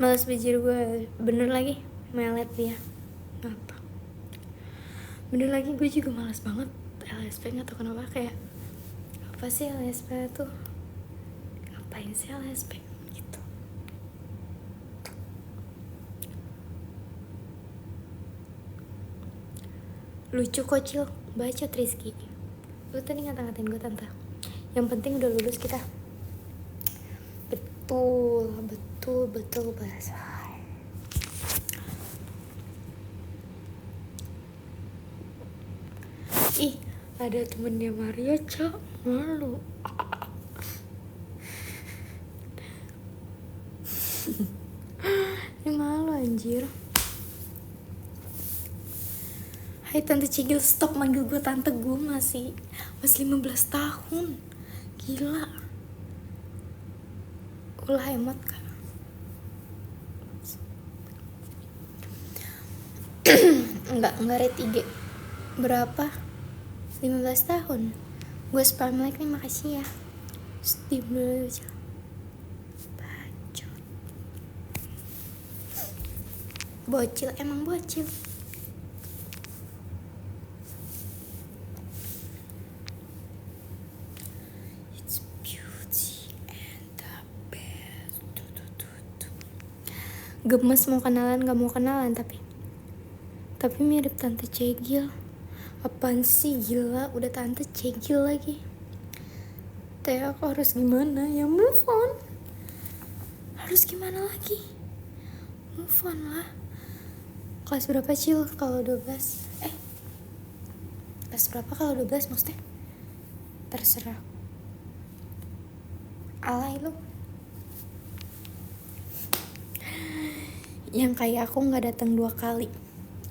Malas belajar gue, bener lagi melet dia. Apa? Bener lagi gue juga malas banget LSP, nggak tau kenapa. Kayak apa sih LSP tuh? Ngapain sih LSP gitu? Lucu kocil, baca Rizky. Lu tadi ngata-ngatain gue tante. Yang penting udah lulus kita. Betul bahasa. Ih, ada temennya Maria, Cok. Malu. Ini malu anjir. Hai Tante Cigil, stop manggil gue tante, gue masih 15 tahun. Gila. Ulah hemat kan. Enggak rate IG. Berapa? 15 tahun. Gue spam like nih, makasih ya. Steam dulu aja. Bacot. Bocil, emang bocil. It's beauty and the best. Gemes mau kenalan, gak mau kenalan tapi mirip Tante Cegil. Apaan sih, gila, udah Tante Cegil lagi. Teh, aku harus gimana ya? Move on. Harus gimana lagi? Move on lah. Kelas berapa Cil kalau 12? Kelas berapa kalau 12 maksudnya? Terserah. Alay lu. Yang kayak aku gak datang 2 kali.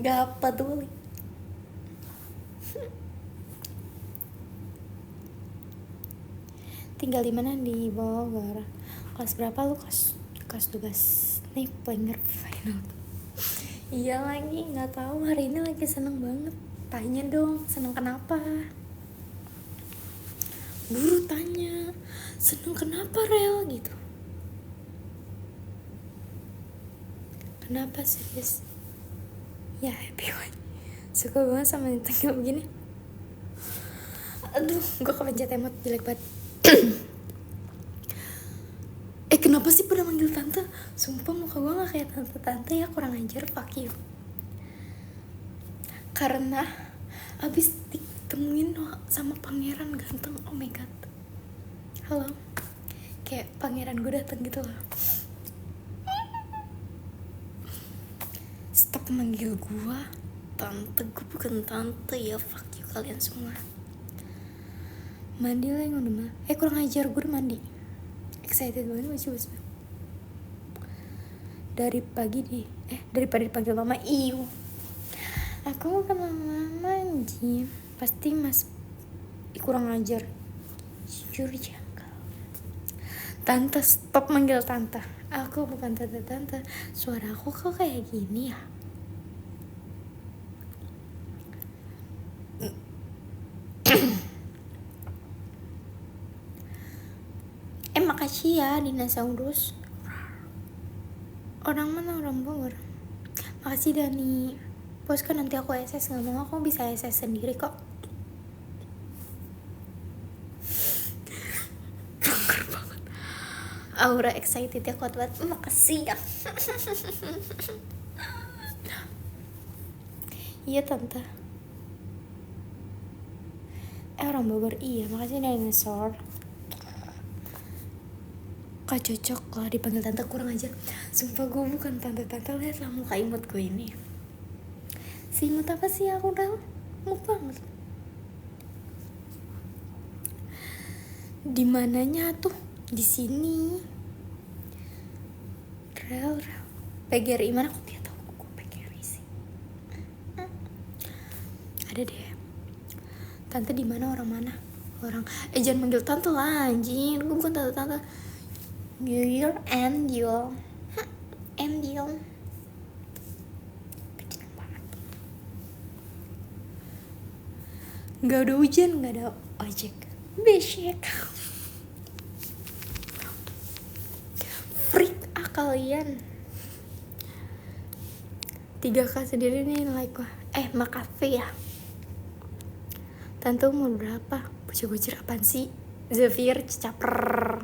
Gak peduli. Tinggal di mana? Di Bogor. Kelas berapa lu? Kelas 12. Nih planner final. Iya lagi, nggak tahu, hari ini lagi seneng banget. Tanya dong, seneng kenapa? Buru tanya, seneng kenapa Rel gitu. Kenapa serius? Ya happy one. Suka banget sama yang kayak begini. Aduh, gue kepencet emot jelek banget. Kenapa sih pada manggil tante? Sumpah muka gue gak kayak tante-tante ya, kurang ajar, fuck you. Karena abis ditemuin sama pangeran ganteng, oh my god. Halo, kayak pangeran gue dateng gitu loh. Stop manggil gue tante, gue bukan tante ya, fuck you kalian semua. Mandi lah yang udah mah. Kurang ajar, gue udah mandi. Excited banget, baca dari pagi daripada dipanggil mama. Iu, aku mau ke mama anjing. Pasti mas kurang ajar, jujur janggal. Tante, stop manggil tante. Aku bukan tante. Suara aku kok kayak gini ya? Makasih ya dinosaurus. Orang mana? Orang Bogor. Makasih Dani. Bos kan nanti aku SS, nggak mau, aku bisa SS sendiri kok. Banget. Aura excited ya, kuat banget. Makasih ya. Iya tante. Orang Bogor, iya. Makasih dinosaur. Kak cocok lah dipanggil tante, kurang aja. Sumpah gue bukan tante-tante, lihatlah muka imut gue ini. Si imut apa sih aku dah? Imut banget. Di mananya tuh? Di sini. Rel. PGRI mana? Kok dia tahu gue PGRI sih? Ada deh. Tante di mana? Orang mana? Orang. Jangan manggil tante lah anjing. Gue bukan tante-tante. You're Angel. Angel. Kecil banget. Gak ada hujan, gak ada ojek. Besek. Freak kalian. 3K sendiri nih like gue. Makasih ya. Tante umur berapa? Bocil-bocil apaan sih? Xavier caper.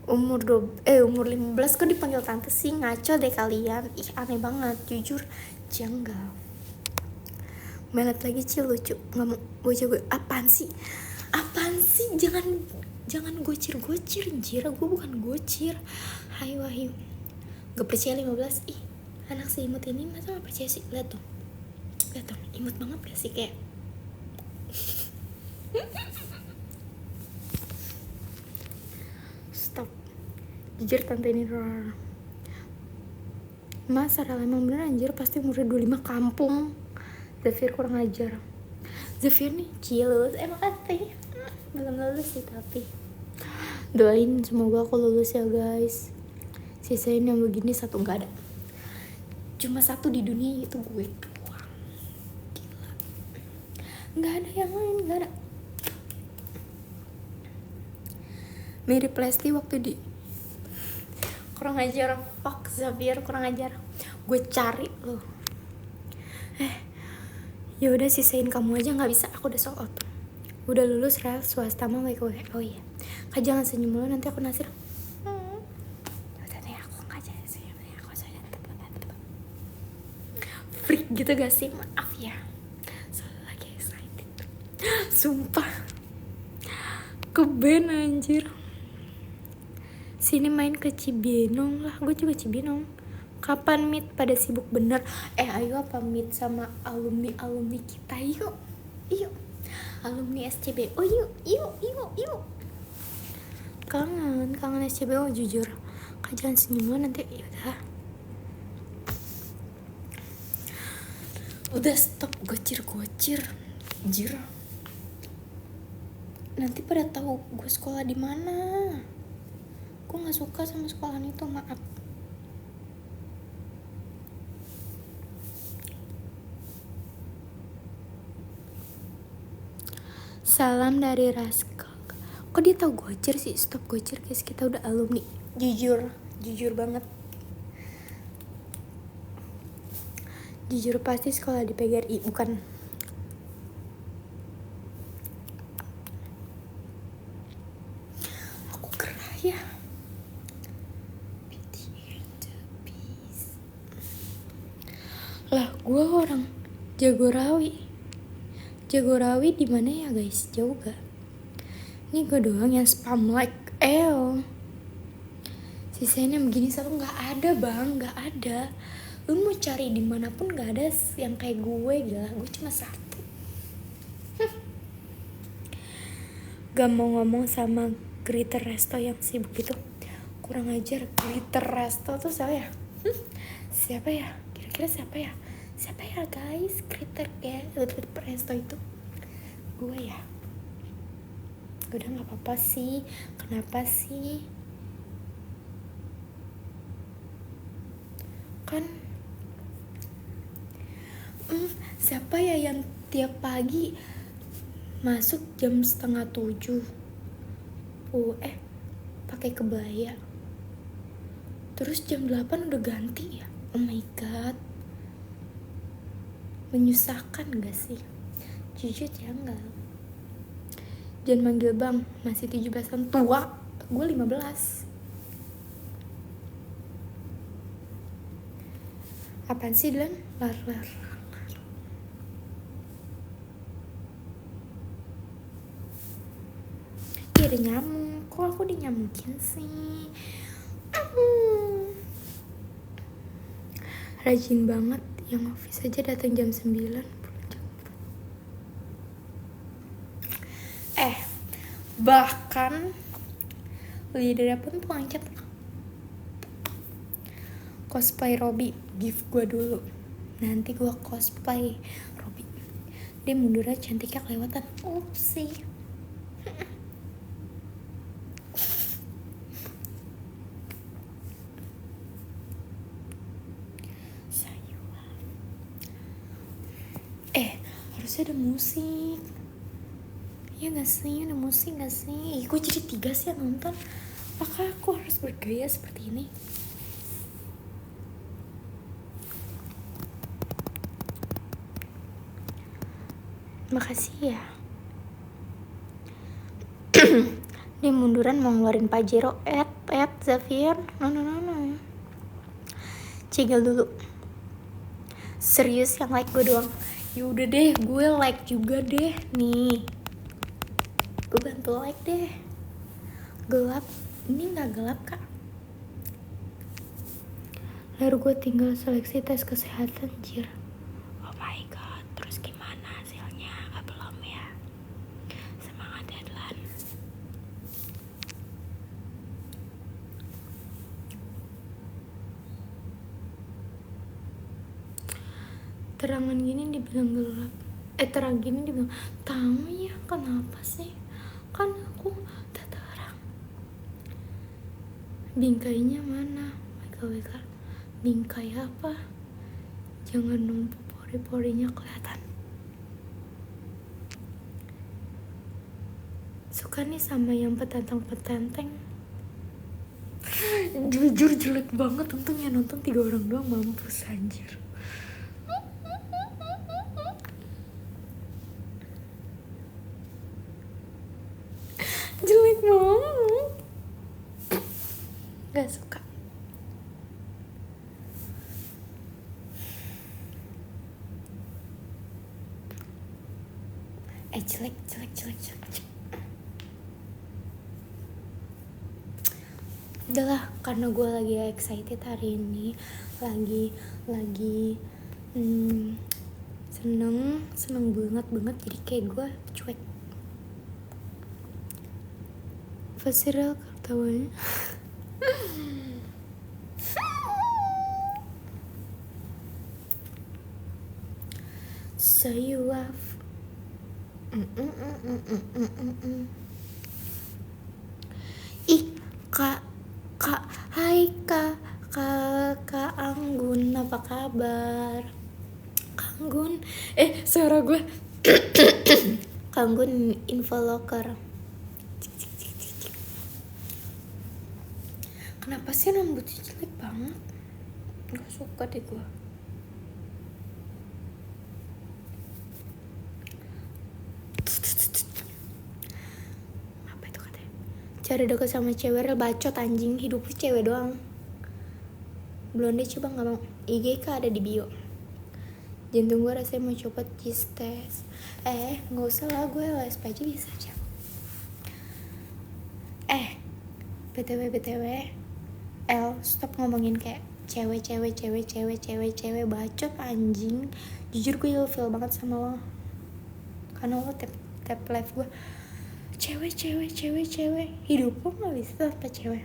Umur 15 kok dipanggil tante sih? Ngaco deh kalian. Ih, aneh banget, jujur janggal. Melet lagi Cil, lucu. Nggak mau bocil gue. Apaan sih? Jangan gocir-gocir, anjir. Gue bukan gocir. Hai Wahyu. Gak percaya 15. Ih, anak si imut ini masa gak percaya sih? Lihat dong, imut banget gak sih kayak. Stop. Jujur tante ini Mas Sarah emang bener anjir, pasti umurnya 25 kampung. Xavier kurang ajar. Xavier nih lulus. Makasih. Belum lulus sih tapi doain semoga aku lulus ya guys. Sisain yang begini satu nggak ada. Cuma satu di dunia yaitu gue doang. Gila. Nggak ada yang lain, nggak ada. Mirip Lesti waktu di kurang ajar. Fuck Xavier kurang ajar. Gue cari lo. Ya udah sisain kamu aja, nggak bisa, aku udah sold out. Udah lulus rel swasta mah WKW. Oh iya, Kak jangan senyum dulu nanti aku nasir. Freak gitu gak sih? Maaf ya, soalnya lagi excited. Sumpah keben anjir. Sini main ke Cibinong lah, gue juga Cibinong. Kapan meet? Pada sibuk bener. Ayo apa meet sama alumni kita? Yuk alumni SCBO. Yuk. Kangen SCBO jujur. Kak jangan senyum lo nanti. Yaudah, udah stop gocir jir. Nanti pada tahu gue sekolah di mana. Gue nggak suka sama sekolahan itu, maaf. Salam dari Raska. Kok dia tahu gocir sih? Stop gocir guys, kita udah alumni. Jujur banget. Jujur pasti sekolah di PGRI, bukan. Aku gerah ya. Lah, gue orang Jagorawi di mana ya guys? Jauh gak? Ini gue doang yang spam like. Sisanya begini satu nggak ada bang, nggak ada. Lu mau cari dimanapun nggak ada yang kayak gue, gila. Gue cuma satu. Gak mau ngomong sama Glitter Resto yang sibuk itu. Kurang ajar. Glitter Resto tuh siapa ya? Siapa ya? Kira-kira siapa ya? Siapa ya guys? Glitter Resto itu gue ya. Udah nggak apa-apa sih. Kenapa sih? Kan siapa ya yang tiap pagi masuk jam 6:30 pakai kebaya, terus jam 8 udah ganti ya? Oh my god, menyusahkan gak sih? Jujur jangan. Jangan manggil bang, masih 17-an, tua. Gue 15. Apaan sih Dilan? Lar. Iya ada nyamuk. Kok aku dinyamukin sih? Rajin banget. Yang office aja datang jam 9. Bahkan leadernya pun tukang cat. Cosplay Robby, gift gue dulu. Nanti gue cosplay Robby. Dia mundurnya cantiknya kelewatan. Upsi. Harusnya ada musik. Ya gak sih? Ada musik gak sih? Gue jadi 3 sih yang nonton. Apakah aku harus bergaya seperti ini? Makasih ya. Dia munduran mau ngeluarin Pajero. Zafir. No. Cegil dulu. Serius yang like gue doang. Yaudah deh, gue like juga deh. Nih, gue bantu like deh. Gelap. Ini gak gelap kak. Lalu gue tinggal seleksi tes kesehatan, jir. Oh my god, terus gimana hasilnya? Belum ya. Semangat deadline. Terangan gini dibilang gelap. Terang gini dibilang, tahu ya kenapa sih? Kan aku tak terang. Bingkainya mana? Weka. Bingkai apa? Jangan numpuk pori-porinya kelihatan. Suka nih sama yang petantang-petanteng. Jujur jelek banget, untung yang nonton 3 orang doang, mampus anjir. Jelek banget. Gak suka. Jelek. Udahlah, karena gue lagi excited hari ini, lagi seneng banget, jadi kayak gue cuek. Fasiral ketawanya. So you love. Ih, kak, hai kak Anggun, apa kabar? Kak Anggun, suara gue. Kak Anggun infoloker. Kenapa sih rambutnya jelek banget? Gak suka deh gue. Cara deket sama cewek real bacot anjing, hidup lu cewek doang. Blonde coba gak mau. IGK ada di bio. Jantung gue rasanya mau copot cheese test. Gak usah lah, gue LSP aja bisa aja. BTW stop ngomongin kayak cewek bacot anjing. Jujur gue ilfeel banget sama lo, karena lo tap live gue cewek. Hidup lo gak bisa tanpa cewek,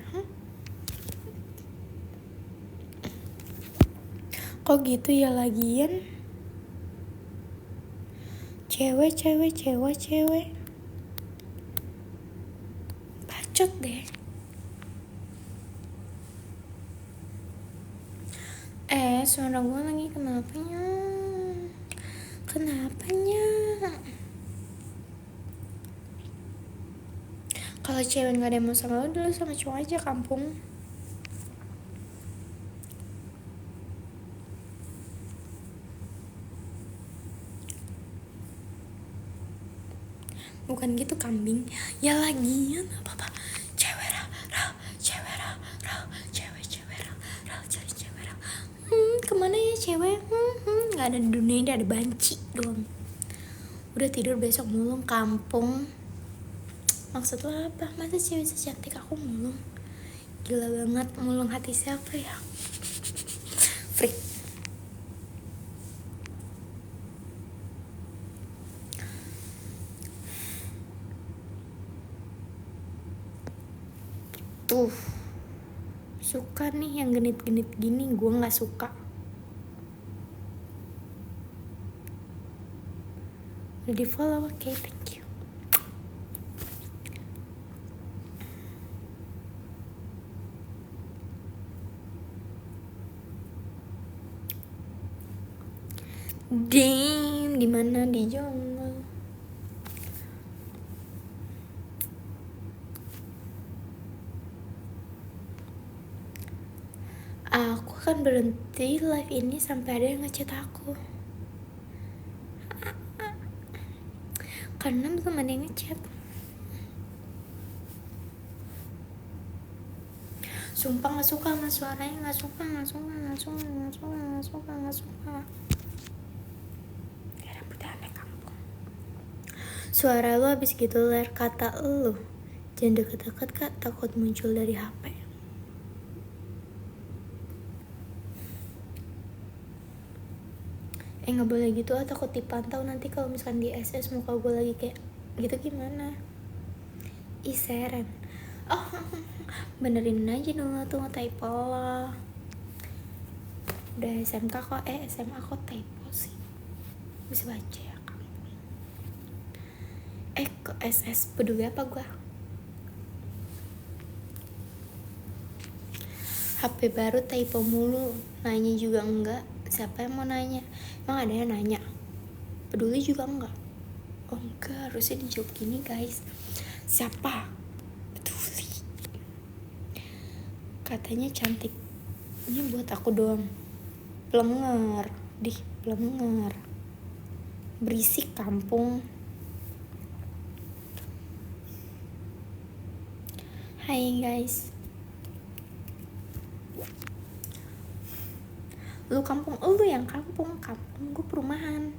Kok gitu ya lagian? Cewek bacot deh. Suara gue lagi kenapanya? Kalau cewek nggak ada yang mau sama lo, dulu sama cowok aja kampung. Bukan gitu kambing. Ya lagian apa cewek cari cewek. Kemana ya cewek? Nggak ada di dunia ini, ada banci doang. Udah tidur besok mulung kampung. Maksud lo apa? Masa cewek secantik aku mulung? Gila banget, mulung hati siapa ya? Freak. Tuh, suka nih yang genit-genit gini, gue gak suka. Udah di follow, oke, thank you. Damn, dimana di Jongo? Aku akan berhenti live ini sampai ada yang ngechat aku. karena belum ada yang ngechat. Sumpah nggak suka sama suaranya, nggak suka. Kayak rambutnya aneh kampung. Suara lu habis gitu ler, kata lu jangan deket-deket kak, takut muncul dari HP. Nggak boleh gitu takut dipantau nanti kalau misalkan di SS muka gue lagi kayak gitu gimana. Seren. Oh, benerin aja dulu tuh typo lah. Udah SMK kok, SMA kok typo sih. Bisa baca ya kamu. Ke SS peduli apa gua? HP baru typo mulu, nanya juga enggak. Siapa yang mau nanya? Emang ada yang nanya? Peduli juga enggak? Oh enggak, harusnya dijawab gini guys. Siapa? Peduli. Katanya cantik. Ini buat aku doang. Blenger, blenger. Berisik kampung. Hai guys. Lu kampung, lu yang kampung gue perumahan.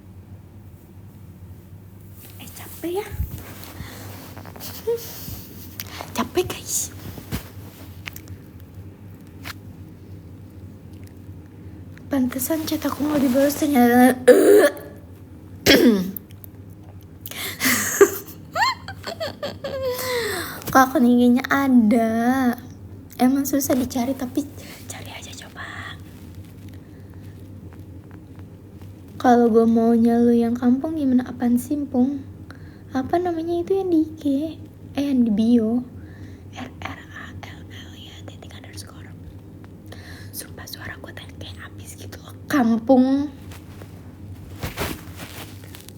Capek ya. Capek guys. Pantesan chat aku mau dibalas ternyata kok akun IG-nya ada. Emang susah dicari tapi cari aja coba. Kalau gue maunya lu yang kampung gimana? Apaan simpung? Apa namanya itu yang di IG? Yang di bio. RRALL ya _. Sumpah suara gue tadi kayak habis gitu loh. Kampung.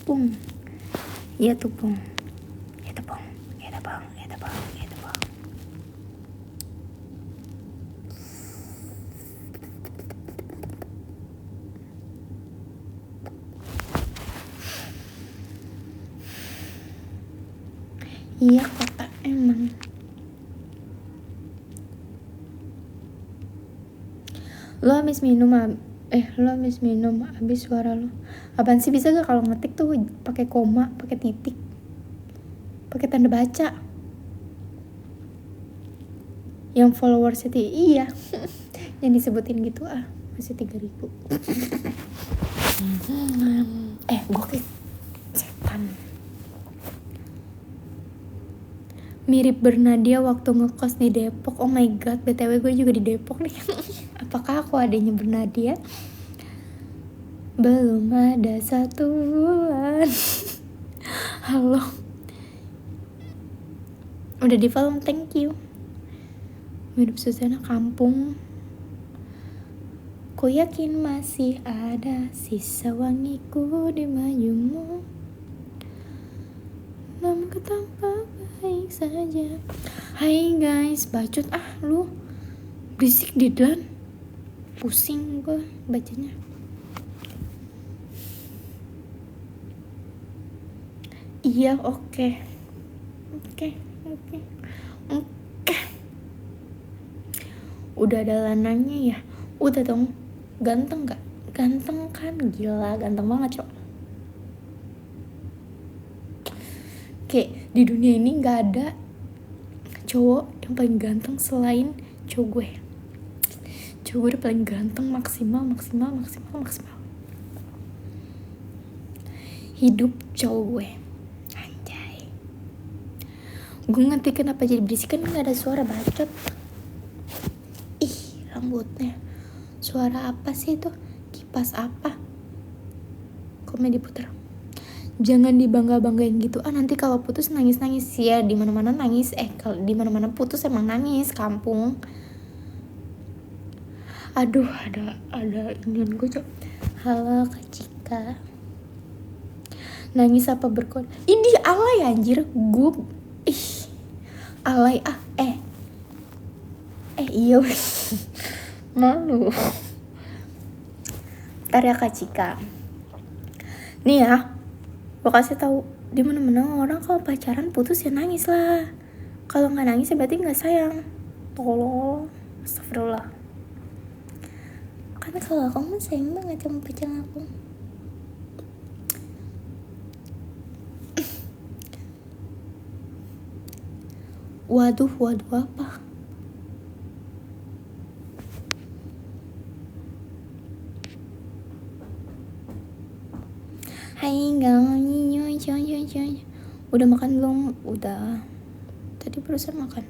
Pung. Iya tuh pung. Iya kota emang. Lo habis minum habis suara lo. Apaan sih, bisa gak kalau ngetik tuh pakai koma, pakai titik, pakai tanda baca. Yang followers itu iya. Yang disebutin gitu masih 3.000. Gue kayak setan. Mirip Bernadia waktu ngekos di Depok. Oh my god, BTW gue juga di Depok nih. Apakah aku adanya Bernadia? Belum ada 1 bulan. Halo. Udah di film, thank you. Hidup suasana kampung. Ku yakin masih ada sisa wangiku di bajumu. Namun ketampak baik saja. Hai guys, bacot lu. Berisik di dan. Pusing gue bacanya. Iya, oke. Udah ada lanangnya ya? Udah dong. Ganteng gak? Ganteng kan? Gila, ganteng banget cok. Kayak di dunia ini gak ada cowok yang paling ganteng selain cowok gue. Cowok gue udah paling ganteng, maksimal. Hidup cowok gue. Anjay. Gue ngerti kenapa jadi berisik, kan gak ada suara bacot. Rambutnya. Suara apa sih itu? Kipas apa? Komedi puter. Jangan dibangga-banggain gitu. Nanti kalau putus nangis-nangis ya, di mana-mana nangis. Kalau di mana-mana putus emang nangis, kampung. Aduh, ada inian gue cok. Halo Kak Cika. Nangis apa berkon? Ini alay anjir. Gue alay iya. Malu. Ntar ya Kak Cika. Nih ya, gue kasih tahu di mana-mana orang kalau pacaran putus ya nangis lah. Kalau nggak nangis ya berarti nggak sayang. Tolong, astagfirullah. Karena kalau aku mah sayang banget sama pacar aku. Waduh apa? Hai nyoy. Udah makan belum? Udah. Tadi barusan makan.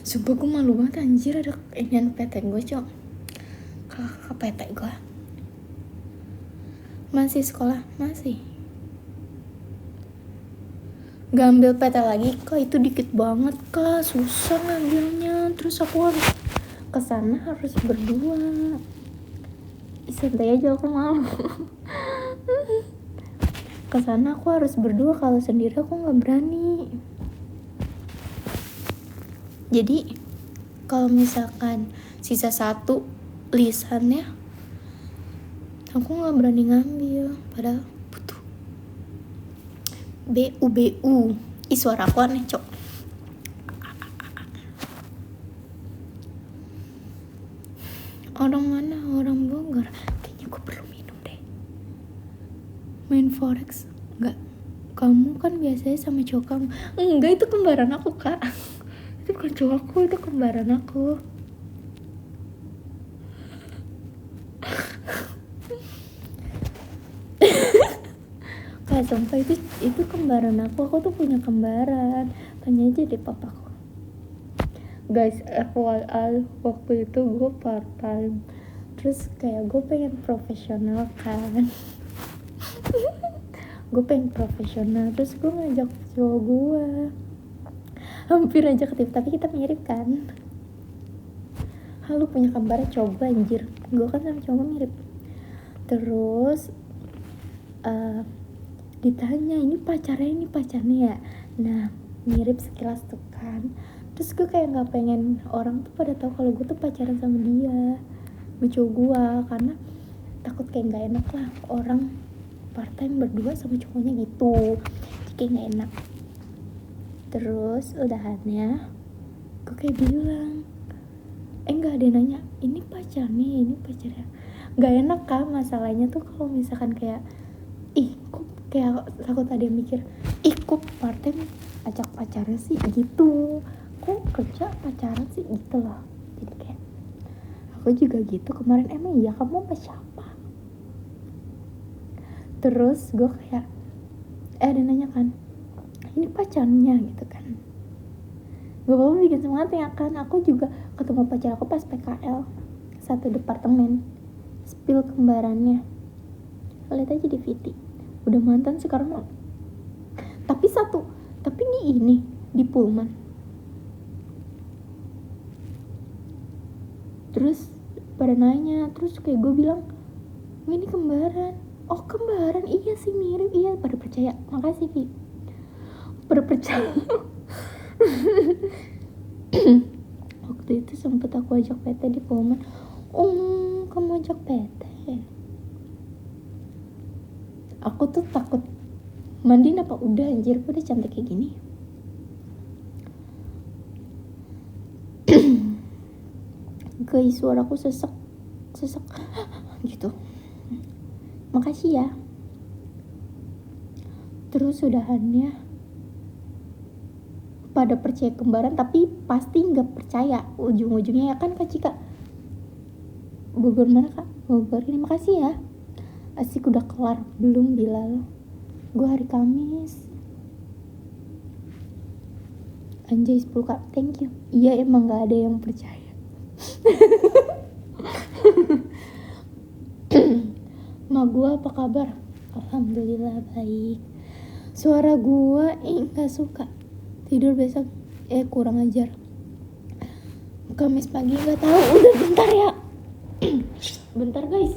Sumpah gue malu banget anjir, ada inian PT gue cok. Kakak PT gue. Masih sekolah? Masih. Gak ambil PT lagi kak, itu dikit banget kak, susah ngambilnya. Terus aku harus kesana harus berdua. Santai aja, aku malu. Kesana aku harus berdua, kalau sendiri aku nggak berani. Jadi kalau misalkan sisa 1 lisannya, aku nggak berani ngambil, padahal butuh. BU. Ih, suara aku aneh cok. Orang mana? Orang Bogor. Kayaknya gue perlu minum deh. Main forex? Enggak. Kamu kan biasanya sama cowok kamu. Enggak, itu kembaran aku kak. Itu bukan cowokku, itu kembaran aku. Kak, sumpah itu kembaran aku tuh punya kembaran. Tanya aja deh papaku. Guys, FYI waktu itu gue part time, terus kayak gue pengen profesional kan. Gue pengen profesional, terus gue ngajak cowok gue, hampir aja ketip, tapi kita mirip kan. Lu punya kembar, coba anjir. Gue kan sama cowok mirip. Terus ditanya, ini pacarnya ya? Nah, mirip sekilas tuh kan. Terus gue kayak nggak pengen orang tuh pada tahu kalau gue tuh pacaran sama dia, sama cowok gue, karena takut kayak nggak enak lah orang part time berdua sama cowoknya gitu, jadi kayak nggak enak. Terus udahannya gue kayak bilang, nggak ada nanya, ini pacarnya. Nggak enak kan masalahnya tuh kalau misalkan kayak, kok kayak takut ada yang mikir, kok part time ajak pacarnya sih gitu, kok kerja pacaran sih gitu loh. Jadi kayak aku juga gitu kemarin, emang iya kamu sama siapa? Terus gue kayak ada nanya kan, ini pacarnya gitu kan. Gak apa-apa, bikin semangat ya kan. Aku juga ketemu pacar aku pas PKL, satu departemen, spill kembarannya. Lihat aja di VT, udah mantan sekarang. Tapi ini di Pullman. Terus pada nanya, terus kayak gue bilang, ini kembaran. Oh kembaran, iya sih mirip, iya. Pada percaya, makasih Vi. Pada percaya. Waktu itu sempet aku ajak PT di Pullman. Kamu ajak PT? Aku tuh takut mandiin apa udah, anjir gue udah cantik kayak gini. Guys, suaraku sesek gitu. Makasih ya. Terus udahannya pada percaya kembaran, tapi pasti nggak percaya ujung-ujungnya ya kan Kak Cika. Bogor mana Kak? Bogor ini, makasih ya. Asik, udah kelar belum Bilal? Gue hari Kamis. Anjay 10 Kak, thank you. Iya emang gak ada yang percaya. Ma gue apa kabar? Alhamdulillah baik. Suara gue gak suka. Tidur besok kurang ajar. Kamis pagi gak tahu. Udah bentar ya. Bentar guys.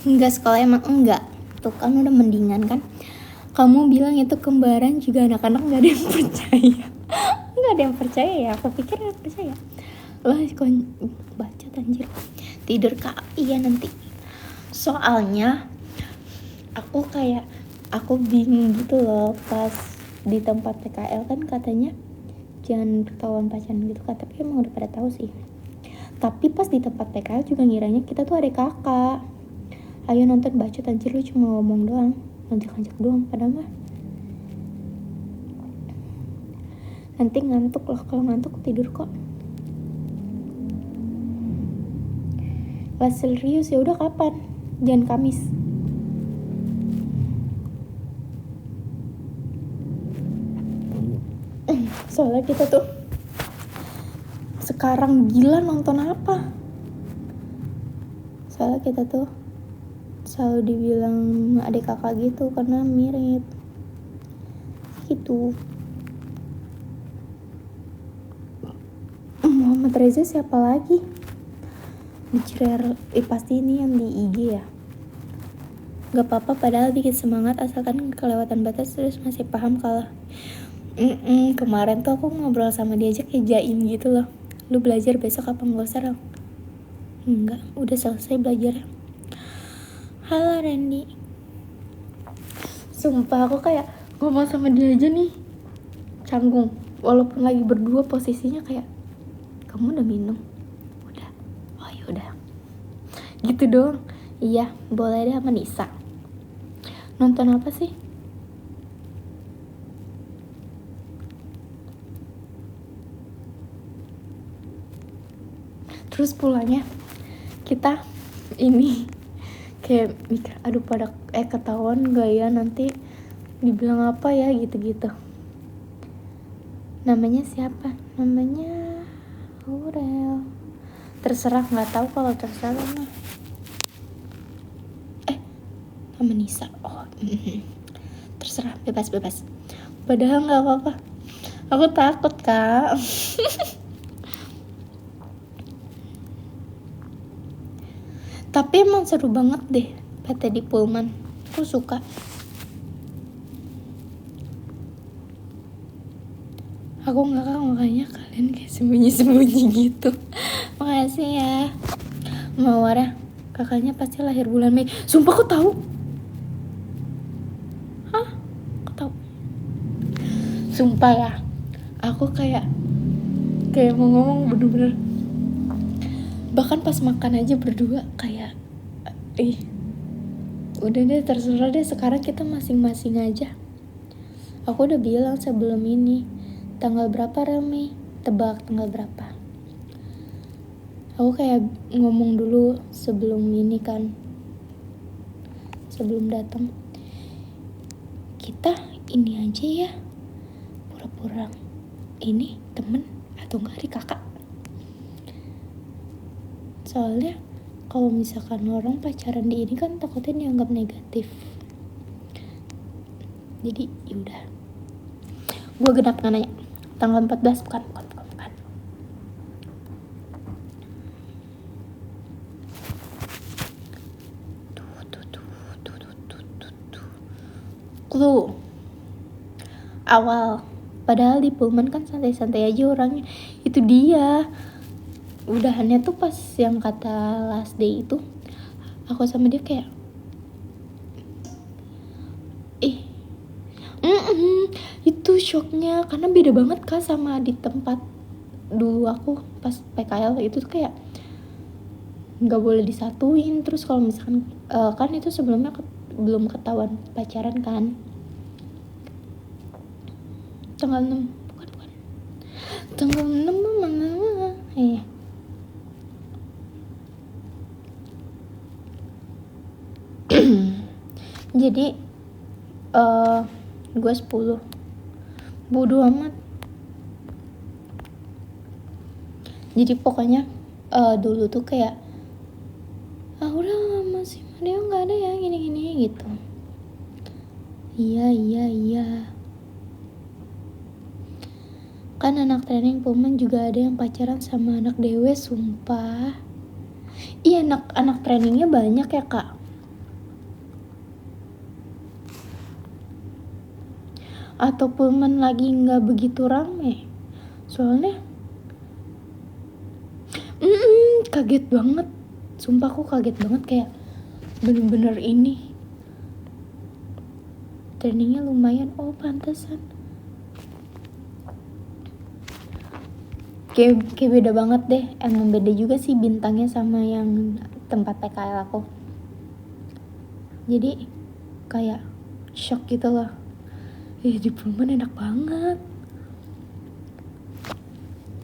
Enggak, sekolah emang enggak. Tuh kan udah mendingan kan. Kamu bilang itu kembaran juga anak-anak gak ada yang percaya. Gak ada yang percaya ya, aku pikir gak percaya. Lah kok baca anjir. Tidur kak, iya nanti. Soalnya aku bingung gitu loh pas di tempat PKL kan katanya jangan ketahuan pacaran gitu kan, tapi emang udah pada tahu sih. Tapi pas di tempat PKL juga ngiranya kita tuh adik kakak. Ayo nonton bacot anjir, lu cuma ngomong doang, ngajak-ngajak doang, padahal mah nanti ngantuk loh, kalau ngantuk tidur kok. Lah serius ya udah kapan? Jangan Kamis. Soalnya kita tuh sekarang gila nonton apa? Soalnya kita tuh selalu dibilang adik kakak gitu karena mirip gitu. Muhammad Reza siapa lagi? Pasti ini yang di IG ya. Gak apa-apa padahal bikin semangat, asalkan kelewatan batas terus masih paham kalah. Kemarin tuh aku ngobrol sama dia aja kayak jaim gitu loh. Lu belajar besok apa nggak usah? Enggak, udah selesai belajar. Halo Randy. Sumpah aku kayak ngomong sama dia aja nih canggung, walaupun lagi berdua posisinya kayak kamu udah minum? Udah. Oh ya udah. Gitu doang. Iya, boleh deh sama Nisa. Nonton apa sih? Terus pulangnya kita ini kayak mikir, aduh pada ketahuan gak ya nanti dibilang apa ya gitu-gitu. Namanya siapa? Namanya Aurel. Terserah, nggak tahu kalau terserah mah. Sama Nisa. Oh, terserah, bebas. Padahal nggak apa-apa. Aku takut kak. Tapi emang seru banget deh PT di Pullman. Aku suka. Aku ngakak makanya kalian kayak sembunyi-sembunyi gitu. Makasih ya Mawar. Kakaknya pasti lahir bulan Mei. Sumpah aku tahu. Hah? Aku tahu. Sumpah ya. Aku kayak mau ngomong bener-bener. Bahkan pas makan aja berdua kayak udah deh terserah deh, sekarang kita masing-masing aja. Aku udah bilang sebelum ini, tanggal berapa Rami? Tebak tanggal berapa? Aku kayak ngomong dulu sebelum ini kan, sebelum datang. Kita ini aja ya, pura-pura ini temen atau enggak adik kakak. Soalnya kalau misalkan orang pacaran di ini kan takutnya dianggap negatif. Jadi yaudah, gue genap nanya tanggal 14 bukan. Clue awal, padahal di Pullman kan santai-santai aja orangnya. Itu dia udahannya tuh pas yang kata last day itu, aku sama dia kayak itu shocknya karena beda banget kan sama di tempat dulu aku pas PKL itu tuh kayak nggak boleh disatuin. Terus kalau misalkan kan itu sebelumnya belum ketahuan pacaran kan, tanggal 6 bukan tanggal 6 mana jadi gue 10, bodo amat. Jadi pokoknya dulu tuh kayak udah masih dia nggak ada ya gini gitu. Iya kan anak training Pullman juga ada yang pacaran sama anak dewe, sumpah. Iya anak trainingnya banyak ya kak. atau Pullman lagi nggak begitu rame. Soalnya kaget banget, sumpah aku kaget banget, kayak bener-bener ini trainingnya lumayan. Oh pantesan. Kayak beda banget deh. Emang beda juga sih bintangnya sama yang tempat PKL aku. Jadi kayak shock gitu loh. Di Pullman enak banget.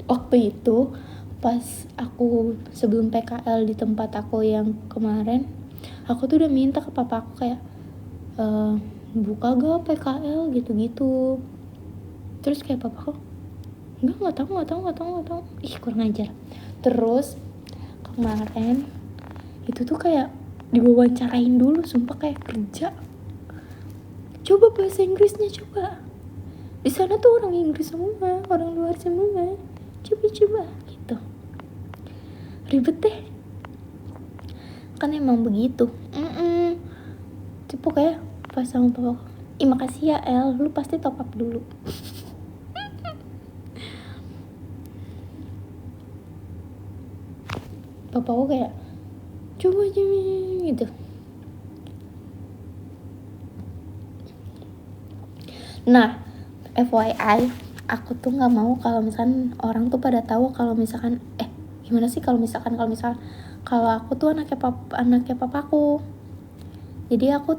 Waktu itu pas aku sebelum PKL di tempat aku yang kemarin, aku tuh udah minta ke papa aku kayak buka gak PKL gitu-gitu. Terus kayak papa aku nggak tahu. Ih kurang ajar. Terus kemarin itu tuh kayak diwawancarain dulu, sumpah kayak kerja. Coba bahasa Inggrisnya coba. Di sana tuh orang Inggris semua, orang luar semua. Coba gitu. Ribet deh. Kan emang begitu. Pokoknya pas sama papa, makasih ya El, lu pasti top up dulu. Papa aku kayak coba aja gitu. Nah, FYI, aku tuh nggak mau kalau misalkan orang tuh pada tahu kalau misalkan gimana sih kalau misalkan kalau aku tuh anaknya papaku. Jadi aku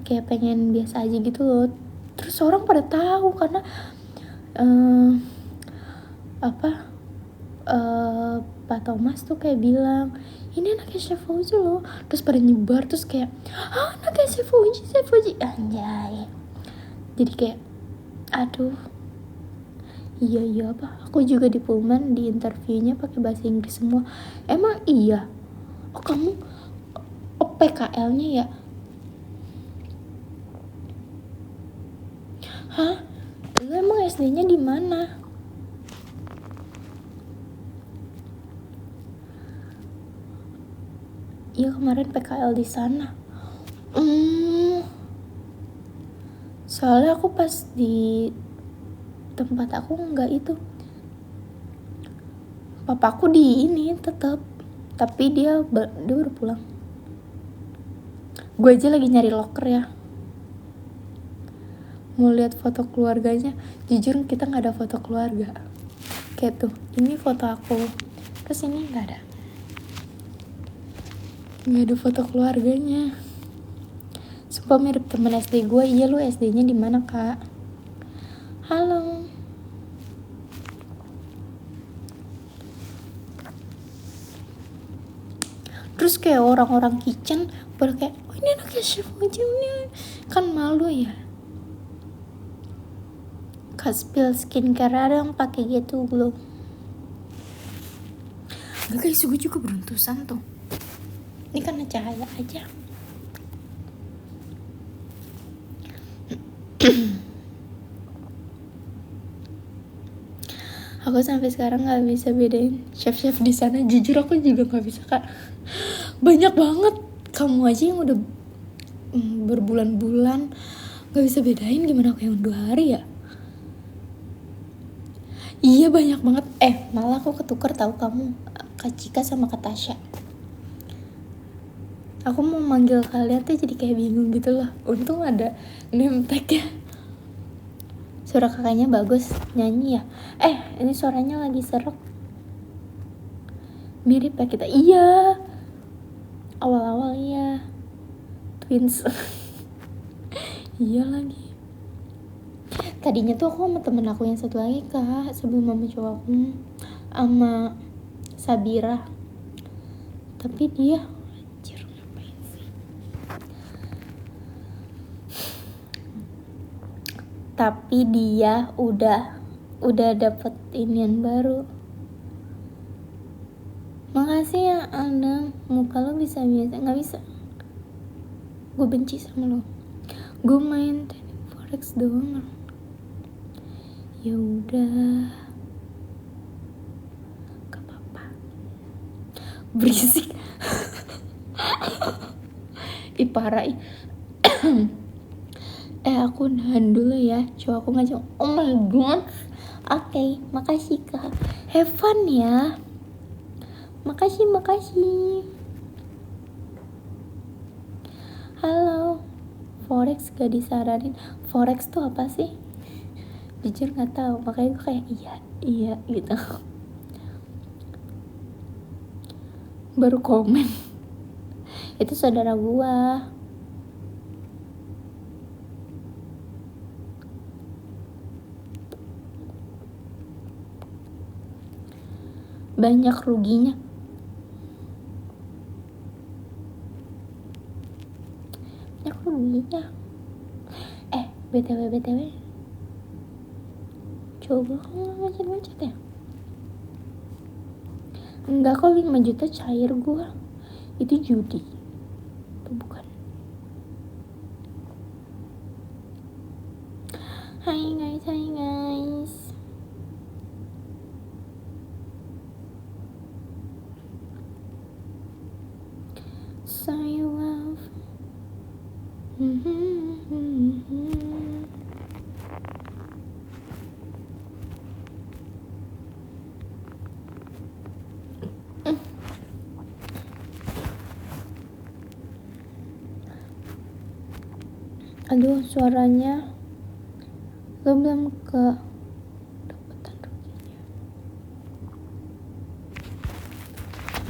kayak pengen biasa aja gitu loh. Terus orang pada tahu karena Pak Thomas tuh kayak bilang ini anaknya Chef Fauzi loh. Terus pada nyebar, terus kayak anaknya Chef Fauzi anjay. Jadi kayak aduh, iya apa, aku juga di Pullman di interviewnya pakai bahasa Inggris semua. Emang iya? Oh kamu PKL-nya ya? Hah? Lu emang SD-nya di mana? Iya kemarin PKL di sana. Soalnya aku pas di tempat aku nggak itu. Papaku di ini tetap, tapi dia udah pulang. Gue aja lagi nyari locker ya, mau lihat foto keluarganya. Jujur kita nggak ada foto keluarga. Kayak tuh, ini foto aku, terus ini nggak ada foto keluarganya. Sumpah mirip temen SD gue. Iya, lu SD-nya di mana kak? Halo. Terus kayak orang-orang kitchen pada kayak ini anaknya Chef aja nih, kan malu ya. Kak spill skincare dong pakai gitu glow. Gak guys, gue juga beruntusan tuh. Ini karena cahaya aja. Aku sampai sekarang nggak bisa bedain chef di sana. Jujur aku juga nggak bisa kak. Banyak banget. Kamu aja yang udah berbulan-bulan nggak bisa bedain, gimana aku yang 2 hari ya? Iya banyak banget. Malah aku ketukar tahu kamu, Kak Cika sama Kak Tasya. Aku mau manggil kalian tuh jadi kayak bingung gitu loh. Untung ada name tag-nya. Suara kakaknya bagus nyanyi ya. Ini suaranya lagi serak. Mirip ya kita. Iya. Awal-awal iya. Twins. Iya lagi. Tadinya tuh aku sama temen aku yang satu lagi kak, sebelum mama cowok aku, sama Sabira. Tapi dia ngapain sih? Tapi dia udah dapet inian baru. Makasih ya Anang, muka lo bisa biasa, nggak bisa. Gue benci sama lo. Gue main teknik forex doang. Ya udah, gak apa-apa. Berisik. Parah. Aku nahan dulu ya, coba aku ngajak. Oh my god. Oke, makasih kak. Have fun ya. Makasih. Halo. Forex gak disaranin. Forex tuh apa sih? Jujur nggak tahu, makanya gue kayak iya gitu. Baru komen. Itu saudara gua. Banyak ruginya. BTW. Coba kamu macet ya? Enggak kok, 5 juta cair gua. Itu judi. Itu bukan. Hai guys. So you love. Aduh, suaranya lo belum ke dapetan ruginya.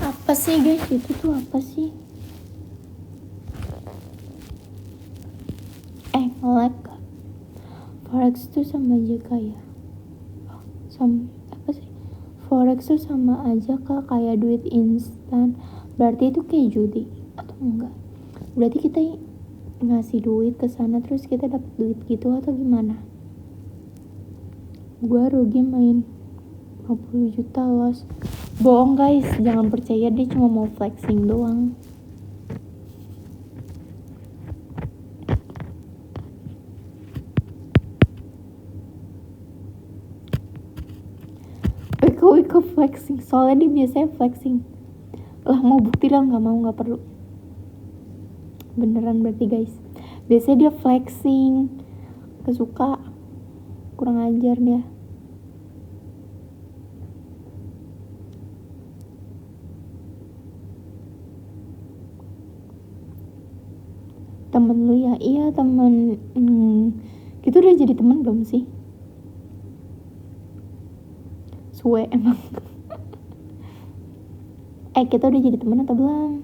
Apa sih guys, itu tuh apa sih? Nge-lag gak? Forex tuh sama aja kayak apa sih? Forex tuh sama aja kak kayak duit instan. Berarti itu kayak judi atau enggak? Berarti kita ngasih duit ke sana terus kita dapat duit gitu atau gimana? Gua rugi main 50 juta loss. Bohong guys, jangan percaya, dia cuma mau flexing doang. Wiko flexing, soalnya dia biasanya flexing. Lah mau bukti lah, nggak perlu. Beneran berarti guys, biasanya dia flexing. Kesuka, kurang ajar dia. Temen lu ya? Iya temen. Gitu udah jadi temen belum sih? Suwe emang. Kita udah jadi temen atau belum?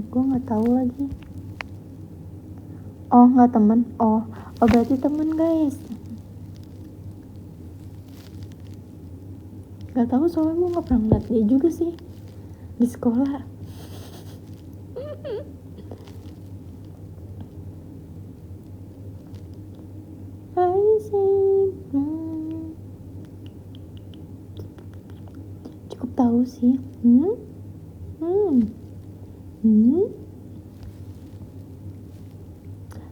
Gue nggak tahu lagi. Oh nggak temen. Oh berarti temen guys. Nggak tahu soalnya gue nggak pernah ngeliat dia juga sih di sekolah. Cukup tahu sih.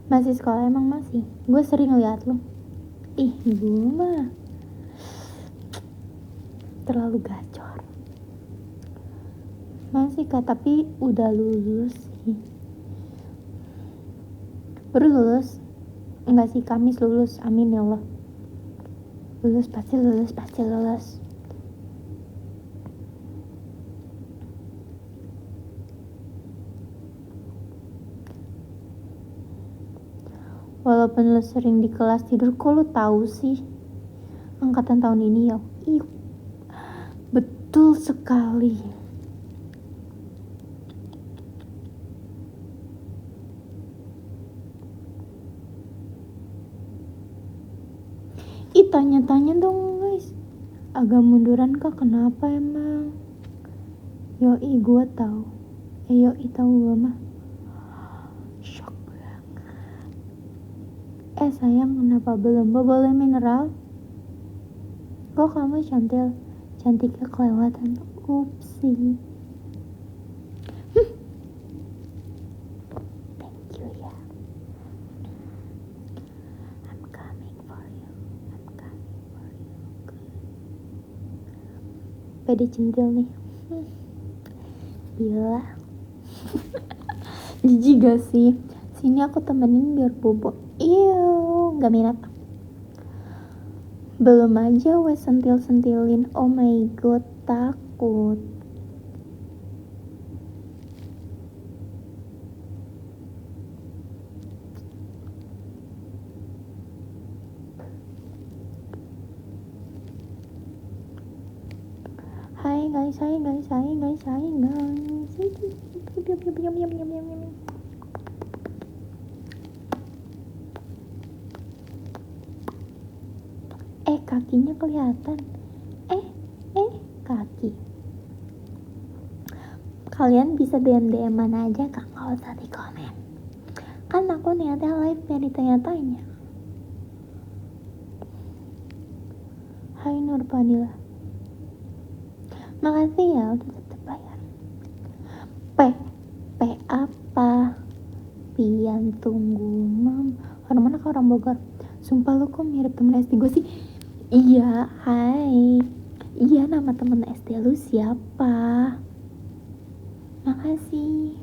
Masih sekolah emang masih. Gue sering lihat lo. Gue mah terlalu gacor. Masih kak, tapi udah lulus sih. Baru lulus. Enggak sih, Kamis lulus. Amin ya Allah. Pasti lulus. Walaupun lo sering di kelas tidur, kok lo tahu sih angkatan tahun ini ya? Betul sekali. Tanya-tanya dong guys, agak munduran kak, kenapa emang? Yoi gue tahu. Yoi tahu gue mah. Shock banget. Sayang, kenapa belum boleh mineral? Kok kamu cantiknya kelewatan. Upsi. Thank you ya. I'm coming for you. Pede centil nih. Gila. Jijik gak sih? Sini aku temenin biar bobo. Gak minat. Belum aja wes sentil-sentilin. Oh my god, takut. Hai guys. Kakinya kelihatan. Kaki. Kalian bisa DM-an aja Kak, nggak usah di komen. Kan aku niatnya live biar ditanya-tanya. Hai Nur Padilla. Makasih ya udah tetep bayar. P apa? Pian tunggu Orang mana kau, orang Bogor? Sumpah lu kok mirip temen SD gue sih. Iya, hai. Iya, nama temen SD lu siapa? Makasih.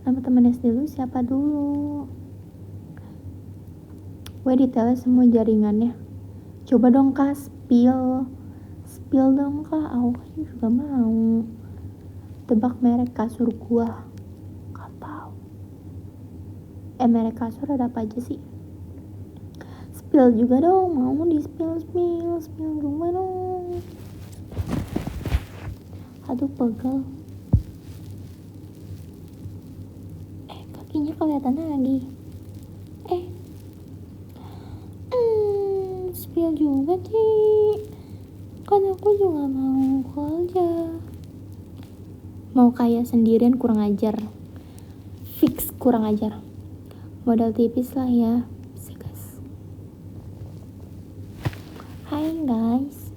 Nama temen SD lu siapa dulu? Gue detailnya semua jaringannya. Coba dong Kak, spill dong Kak. Aku juga mau. Tebak merek kasur gua. Gak tau. Merek kasur ada apa aja sih? Spill juga dong, mau di spill juga dong. Aduh pegel. Kakinya kelihatan lagi. Spill juga sih. Kan aku juga mau kerja. Mau kaya sendirian kurang ajar. Fix kurang ajar. Modal tipis lah ya. Hai guys.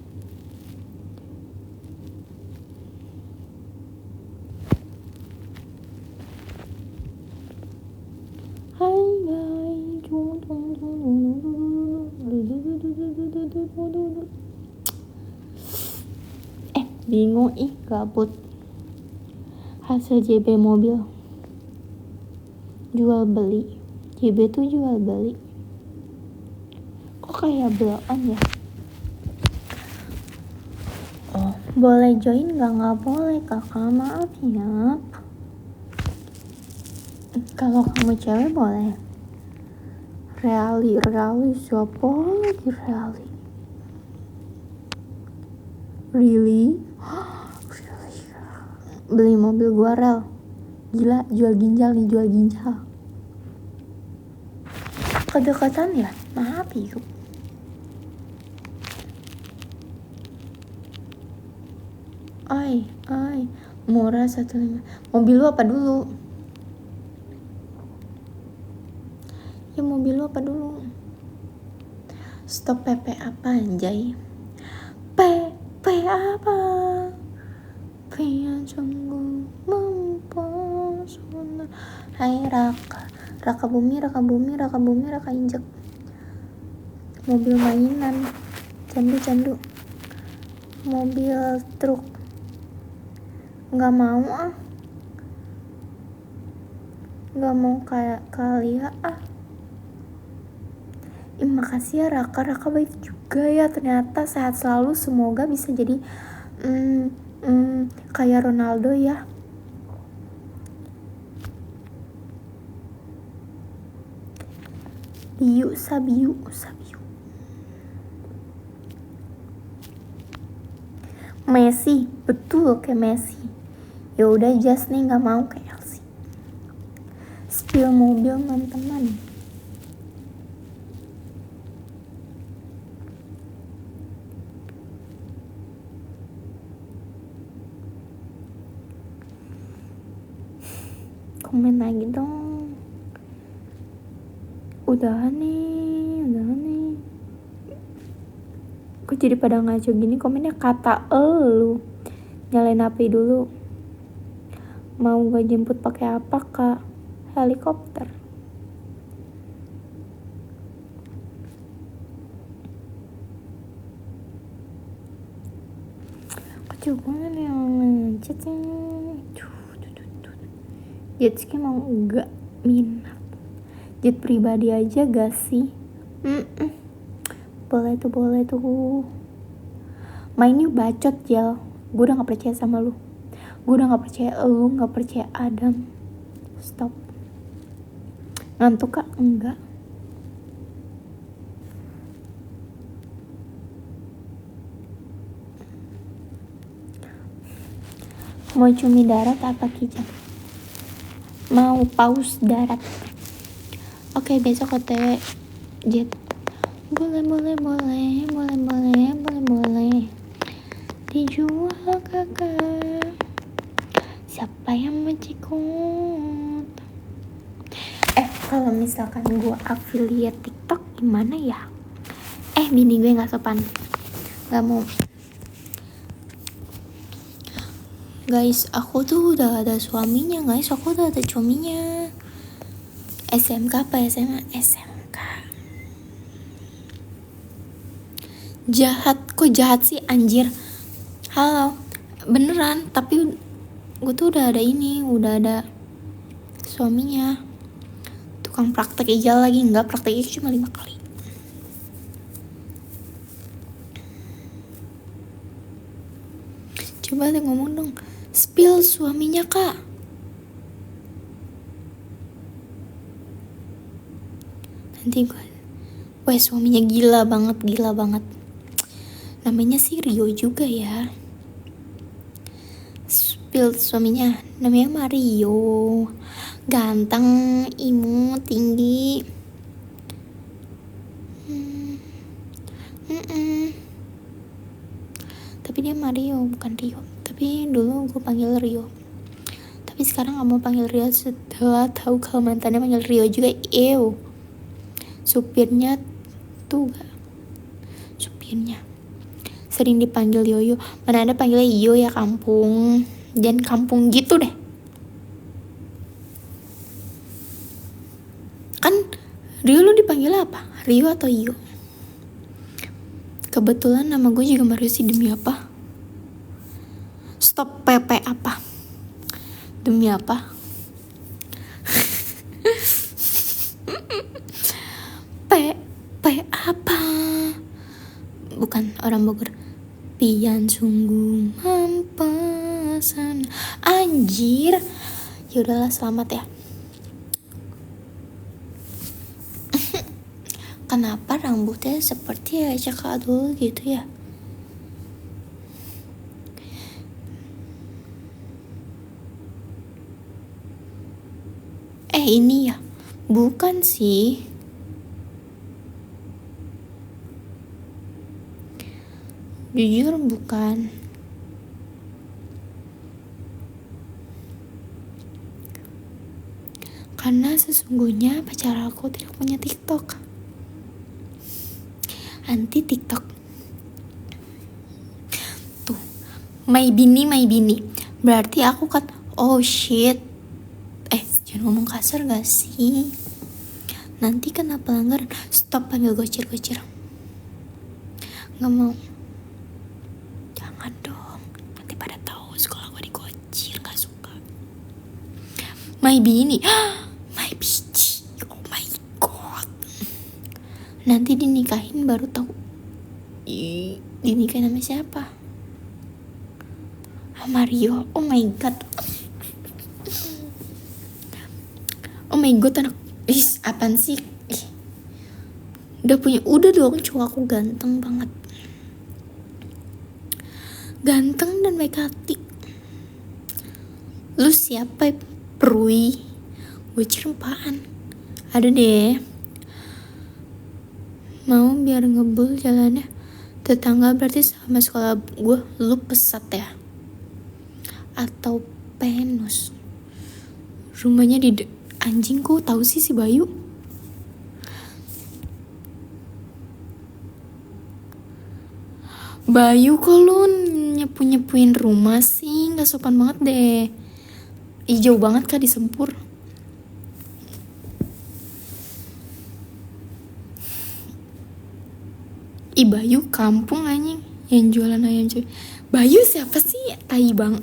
Bingung gabut. Hasil JB mobil. Jual beli. JB tuh jual beli. Kok kayak blow-on ya? Oh, boleh join nggak boleh kakak, maaf ya. Kalau kamu cewek boleh. Reali siapa lagi Reali? Really? Beli mobil gua Rel. Gila, jual ginjal. Kedekatan ya? Maaf yuk. Ay, murah 1.5. Mobil lu apa dulu? Ya mobil lu apa dulu? Stop PP apa anjay? P apa? P yang sungguh mempesona. Hai Raka bumi Raka injek. Mobil mainan. Candu. Mobil truk. Nggak mau nggak mau kayak kalian makasih ya Raka baik juga ya, ternyata sehat selalu, semoga bisa jadi kayak Ronaldo ya. Sabiu Messi, betul kayak Messi. Ya udah just nih, nggak mau kayak Elsie. Spill mobil teman-teman. Komen lagi dong. Udahan nih. Kok jadi pada ngaco gini komennya? Kata lu nyalain HP dulu. Mau gue jemput pakai apa Kak? Helikopter. Kok juga yang ngechat sih? jet ski mau enggak minat. Jet pribadi aja gak sih? Boleh tuh. Mainnya bacot Jel. Gue udah gak percaya sama lu. Gue udah gak percaya lu, gak percaya Adam. Stop. Ngantuk kak? Enggak. Mau cumi darat apa kijang? Mau paus darat. Oke, besok OTW jet. Boleh. Dijual kakak. Siapa yang mencikut? Kalau misalkan gue affiliate TikTok gimana ya? Bini gue nggak sopan, nggak mau. Guys, aku tuh udah ada suaminya guys. Aku udah ada suaminya. SMK apa SMA? SMK. Jahat, kok jahat sih anjir. Halo, beneran. Tapi gue tuh udah ada suaminya. Tukang praktek ijal lagi. Enggak, prakteknya cuma 5 kali. Coba deh ngomong dong. Spill suaminya kak. Nanti gue suaminya gila banget. Namanya sih Rio juga ya. Spill suaminya. Namanya Mario. Ganteng, imut, tinggi. Tapi dia Mario bukan Rio. Tapi dulu gue panggil Rio. Tapi sekarang gak mau panggil Rio setelah tahu kalau mantannya panggil Rio juga. Supirnya tuh gak. Supirnya sering dipanggil Yoyo. Mana ada panggilnya Yo ya kampung. Jangan kampung gitu deh. Kan Rio lu dipanggil apa? Rio atau Yo? Kebetulan nama gue juga Mario sih. Demi apa? Stop. PP apa? Demi apa? P apa? Bukan orang Bogor. Pian sungguh mampasan. Anjir. Ya udahlah, selamat ya. Kenapa rambutnya seperti Caka dulu gitu ya? Ini ya? Bukan sih. Jujur bukan. Karena sesungguhnya pacar aku tidak punya TikTok. Anti TikTok. Tuh, my bini. Berarti aku kan, oh shit. Jangan ngomong kasar gak sih? Nanti kena pelanggaran. Stop panggil gocir. Gak mau. Jangan dong. Nanti pada tahu sekolah gue digocir. Gak suka. My bini. My bitch. Oh my god. Nanti dinikahin baru tahu. Dinikahin sama siapa? Mario. Oh my god. Oh my god, anak. Apaan sih? Udah dong, cowok aku ganteng banget. Ganteng dan baik hati. Lu siapa? Perui. Gue cerempaan. Ada deh. Mau biar ngebul jalannya. Tetangga berarti sama sekolah gue. Lu pesat ya? Atau penus? Rumahnya di anjing, kok tahu sih si Bayu? Bayu, kok lu nyepuin rumah sih? Nggak sopan banget deh. Jauh banget kah di Sempur? Bayu kampung anjing yang jualan ayam cuy. Bayu siapa sih? Tai bang.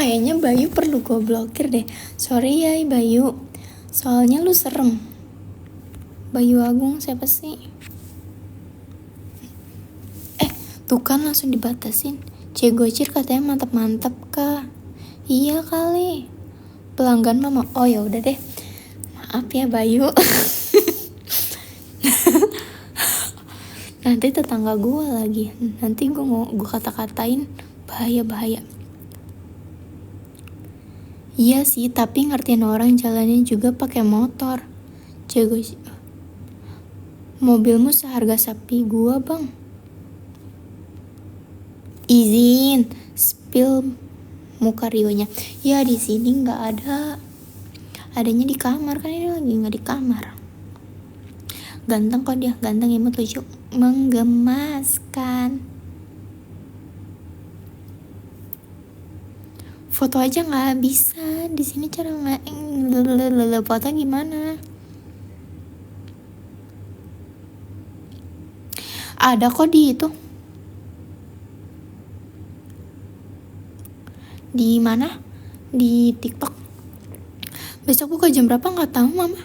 Kayaknya Bayu perlu gue blokir deh. Sorry ya Bayu, soalnya lu serem. Bayu Agung siapa sih? Tuh kan langsung dibatasin. Gocir katanya mantap-mantap kak. Iya kali, pelanggan mama. Oh ya udah deh, maaf ya Bayu. Nanti tetangga gue lagi, nanti gue kata-katain, bahaya. Iya sih, tapi ngertiin orang jalannya juga pakai motor. Gocir, mobilmu seharga sapi gua bang. Izin spill muka Rionya. Ya di sini nggak ada, adanya di kamar, kan ini lagi nggak di kamar. Ganteng kok dia, ganteng, imut, lucu, menggemaskan. Foto aja nggak bisa di sini, cara nggak foto gimana? Ada kok di itu. Di mana? Di TikTok. Besok buka jam berapa nggak tahu mama.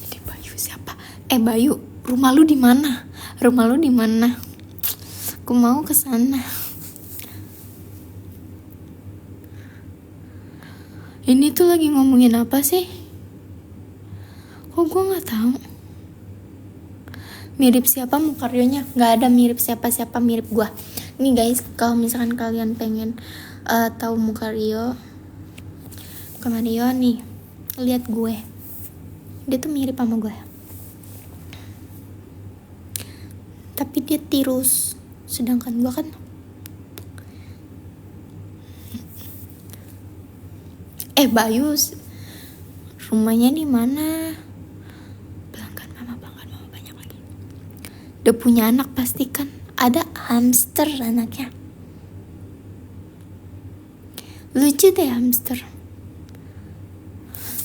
Ini Bayu siapa? Bayu, rumah lu di mana? Rumah lu di mana? Aku mau ke sana. Ini tuh lagi ngomongin apa sih? Kok gue nggak tahu? Mirip siapa muka Rionya? Nggak ada mirip siapa-siapa, mirip gue. Nih guys, kalau misalkan kalian pengen tahu muka Rio, sama Rio nih, lihat gue, dia tuh mirip sama gue, tapi dia tirus, sedangkan gue kan Bayu rumahnya di mana? Pelanggan mama banyak lagi. Udah punya anak pasti kan? Ada hamster anaknya. Lucu deh hamster.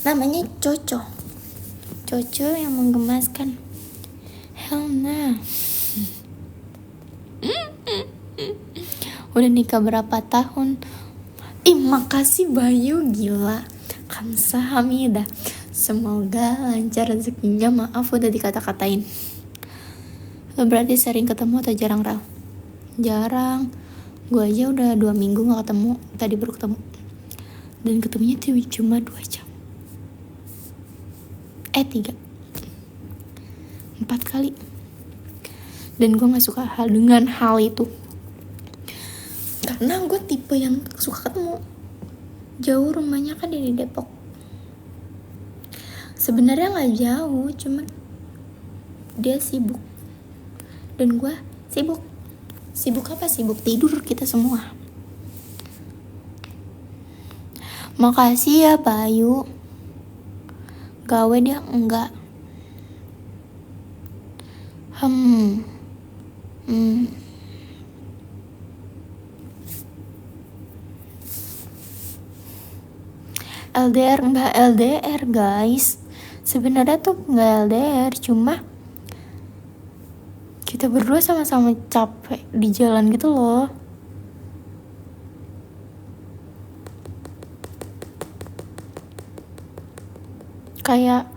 Namanya Coco yang menggemaskan. Hell nah. Udah nikah berapa tahun? Makasih Bayu, gila. Kamsahamnida. Semoga lancar rezekinya. Maaf udah dikata-katain. Lo berarti sering ketemu atau jarang, Ral? Jarang. Gue aja udah 2 minggu gak ketemu. Tadi baru ketemu. Dan ketemunya tuh cuma 2 jam. 3 4 kali. Dan gue gak suka dengan hal itu, karena gue tipe yang suka ketemu. Jauh, rumahnya kan di Depok. Sebenarnya gak jauh, cuma dia sibuk dan gue sibuk. Sibuk apa? Sibuk tidur kita semua. Makasih ya Bayu. Gawe dia enggak. LDR enggak LDR guys. Sebenarnya tuh enggak LDR, cuma kita berdua sama-sama capek di jalan gitu loh. Kayak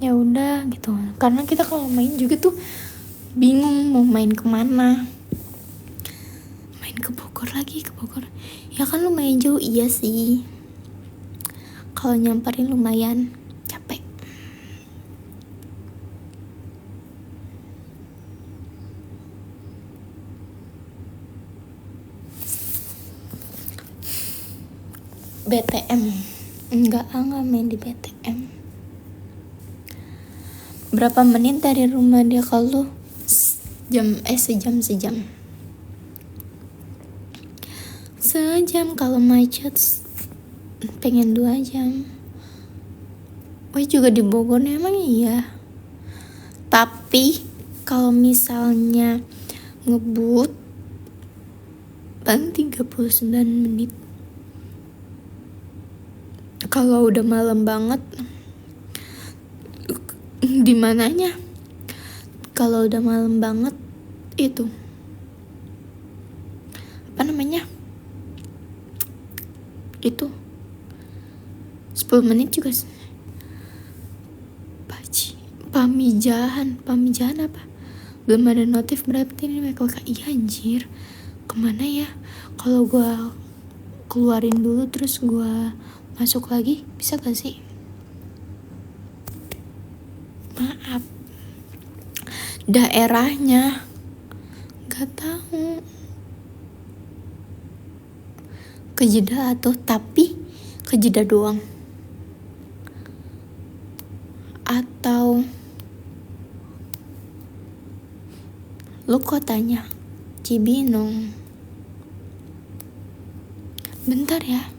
ya udah gitu, karena kita kalau main juga tuh bingung mau main kemana. Main ke Bogor lagi, ke Bogor ya kan lumayan jauh. Iya sih, kalau nyamperin lumayan capek. BTM enggak main di BTM. Berapa menit dari rumah dia kalau sejam kalau macet pengen 2 jam. Juga di Bogor emang iya, tapi kalau misalnya ngebut paling 39 menit. Kalau udah malam banget, di mananya? Kalau udah malam banget itu apa namanya? 10 menit juga pamijahan apa, belum ada notif, berarti ini WKWK. Iya anjir, kemana ya? Kalau gua keluarin dulu terus gua masuk lagi, bisa gak sih? Maaf, daerahnya gak tahu, kejeda atau tapi kejeda doang, atau lu kotanya Cibinong. Bentar ya.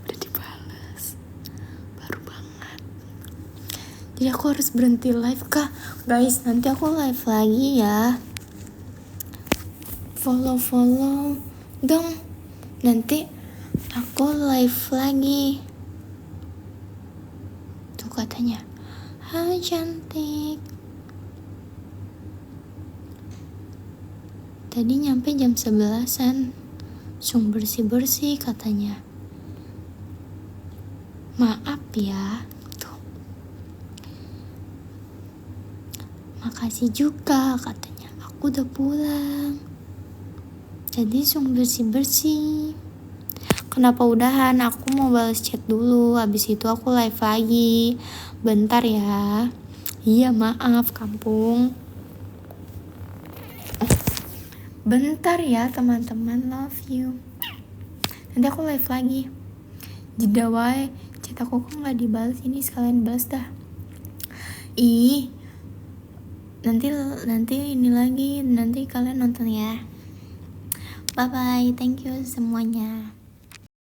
Udah dibales. Baru banget. Jadi aku harus berhenti live kah? Guys, nanti aku live lagi ya. Follow dong. Nanti aku live lagi. Tuh katanya, hai cantik. Tadi nyampe jam 11-an. Langsung bersih-bersih katanya. Maaf ya. Tuh. Makasih juga katanya. Aku udah pulang. Jadi langsung bersih-bersih. Kenapa udahan? Aku mau balas chat dulu. Habis itu aku live lagi. Bentar ya. Iya maaf kampung. Bentar ya teman-teman, love you. Nanti aku live lagi. Jeda wae. Chat aku kok gak dibalas, ini sekalian balas dah. Nanti ini lagi, nanti kalian nonton ya. Bye bye, thank you semuanya.